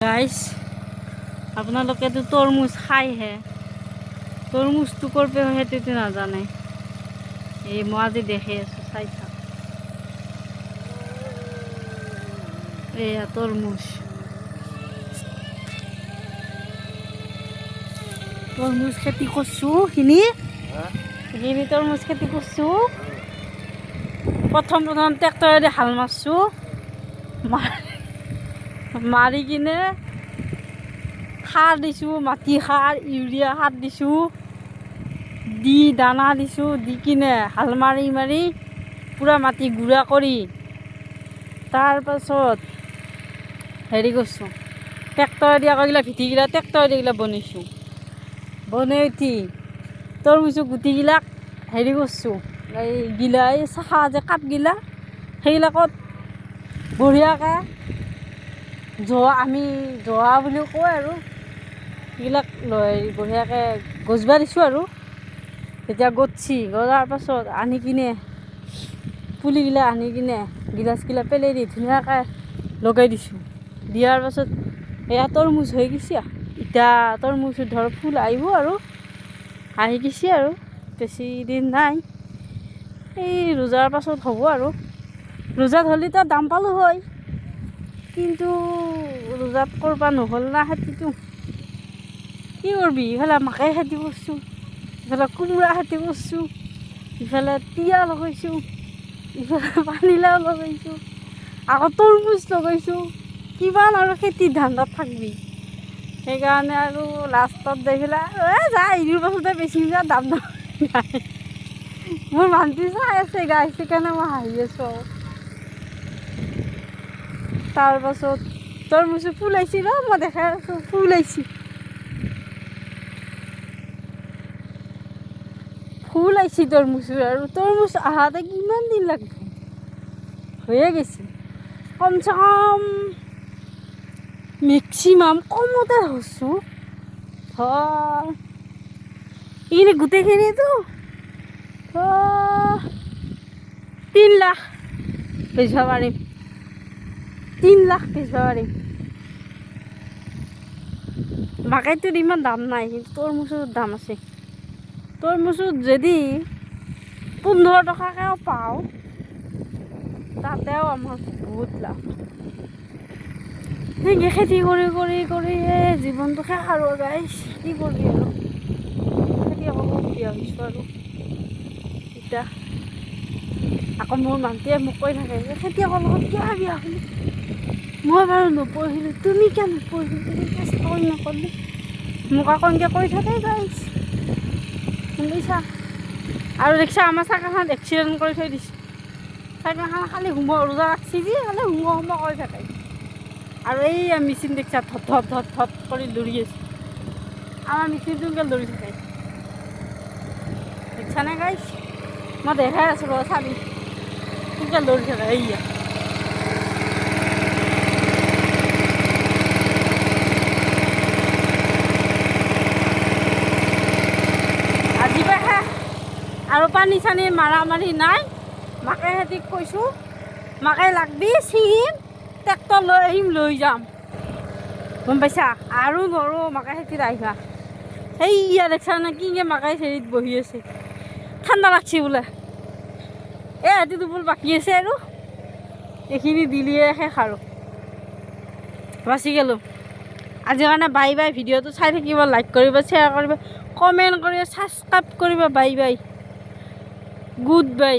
guys আপোনালোকেতো তৰমুজ খাইহে তৰমুজটো কৰপে হয় সেইটোতো নাজানে এই মই আজি দেখি আছো চাই থাক এয়া তৰমুজ খেতি করছু খিনি তরমুজ খেতি করছু প্রথম ট্রেক্টরে হাল মারছু মারি কিনে সার দিছু মাটি সার ইউরিয়া সার দিছু দি দানা দিছু দি কিনে হাল মারি মারি পুরা মাটি গুড়া করি তার পাছত হেৰি কৰছু ট্ৰেক্টৰে দিয়া কইলা ভিটিগিলা ট্ৰেক্টৰে দিগিলা বনাইছু বনাই উঠি তৰমুজ গুটিগিলাক হেৰি কৰছু এই গিলা এই চাহা যে কাপগিলা সেইগিলাকত বঢ়িয়াকৈ জোৱা আমি জোৱা বুলি কয় আৰু এইবিলাক বঢ়িয়াকৈ গজবা দিছোঁ আৰু তেতিয়া গজছি গজাৰ পাছত আনি কিনে পুলিগিলা আনি কিনে গিলাচগিলা পেলাই দি ধুনীয়াকৈ লগাই দিছোঁ দিয়াৰ পাছত এয়া তৰমুজ হৈ গৈছে এতিয়া তৰমুজৰ ধৰ ফুল আহিব আৰু আহি গৈছে আৰু বেছি দিন নাই এই ৰোজাৰ পাছত হ'ব আৰু ৰোজাত হ'লে তাৰ দাম পালোঁ হয় কিন্তু ৰোজাত কৰবা নহ'ল না খেতিটো কি কৰবি ইফালে মাকৈ খেতি কৰিছোঁ ইফালে কোমোৰা খেতি কৰিছোঁ ইফালে তিয়ঁহ লগাইছোঁ ইফালে পানীলাও লগাইছোঁ আকৌ তৰমুজ লগাইছোঁ কিমান আৰু খেতিৰ ধান্দাত থাকবি সেইকাৰণে আৰু লাষ্টত যাই পেলাই যা এইটোৰ পাছতে বেছি দাম নাই মোৰ মানুহটো চাই আছে গাই সেইকাৰণে মই হাঁহি আছোঁ আৰু তাৰ পাছত তৰমুজ ফুল আহিছে ৰ মই দেখাই আছোঁ ফুল আহিছে তৰমুজৰ আৰু তৰমুজ আহাতে কিমান দিন লাগব হৈয়ে গৈছে কমচে কম মেক্সিমাম কমতে ধৰছোঁ এইখিনি গোটেইখিনিতো 3 লাখ বেচিব পাৰিম 3 লাখ বেচিব পাৰিম মাকাইটোৰ ইমান দাম নাই কিন্তু তৰমুজৰ দাম আছে তৰমুজত যদি 15 টকাকেও পাওঁ তাতেও আমাৰ বহুত লাভ সেনেকৈ খেতি কৰি কৰি কৰি জীৱনটো শেষ আৰু গাইছ কি কৰিবি আৰু খেতি আকৌ বিয়া হৈছোঁ আৰু এতিয়া আকৌ মোৰ মানুহটোৱে মোক কৈ থাকে যে খেতিয়কৰ লগত কিয় বিয়া হ'লি মই বাৰু নপঢ়িলোঁ তুমি কিয় নপঢ়িলি তুমি চেষ্টা নকৰিলি মোক আকৌ এনেকৈ কৈ থাকে গাইছ শুনিছা আৰু দেখিছা আমাৰ চাইকেলখন এক্সিডেণ্ট কৰি থৈ দিছে চাইকেলখন খালি ৰোজা ৰাখছি যি খালি সোমোৱা কৰি থাকে আৰু এই মেচিন দেখিছা ধপ ধপ ধপ ধপ কৰি দৌৰি আছে আমাৰ মেচিনটো এনেকৈ দৌৰি থাকে দেখিছানে গাইছ মই দেখাই আছোঁ বাৰু চাবি এনেকৈ দৌৰি থাকে এইয়া আৰু পানী চানী মাৰি নাই মাকৈ খেতিক কৈছোঁ মাকৈ লাগবি ছিঙিম ট্ৰেক্টৰ লৈ আহিম লৈ যাম গম পাইছা আৰু নৰোঁ মাকৈ খেতিত আহিবা সেইয়া দেখিছা নে কি মাকৈ হেৰিত বহি আছে ঠাণ্ডা লাগছি বোলে এহেঁতি দুপুৰ বাকী আছে আৰু এইখিনি দিলিয়ে শেষ আৰু বাচি গ'লোঁ আজিৰ কাৰণে বাই বাই ভিডিঅ'টো চাই থাকিব লাইক কৰিব শ্বেয়াৰ কৰিব কমেণ্ট কৰিব ছাবস্ক্ৰাইব কৰিব বাই বাই গুড বাই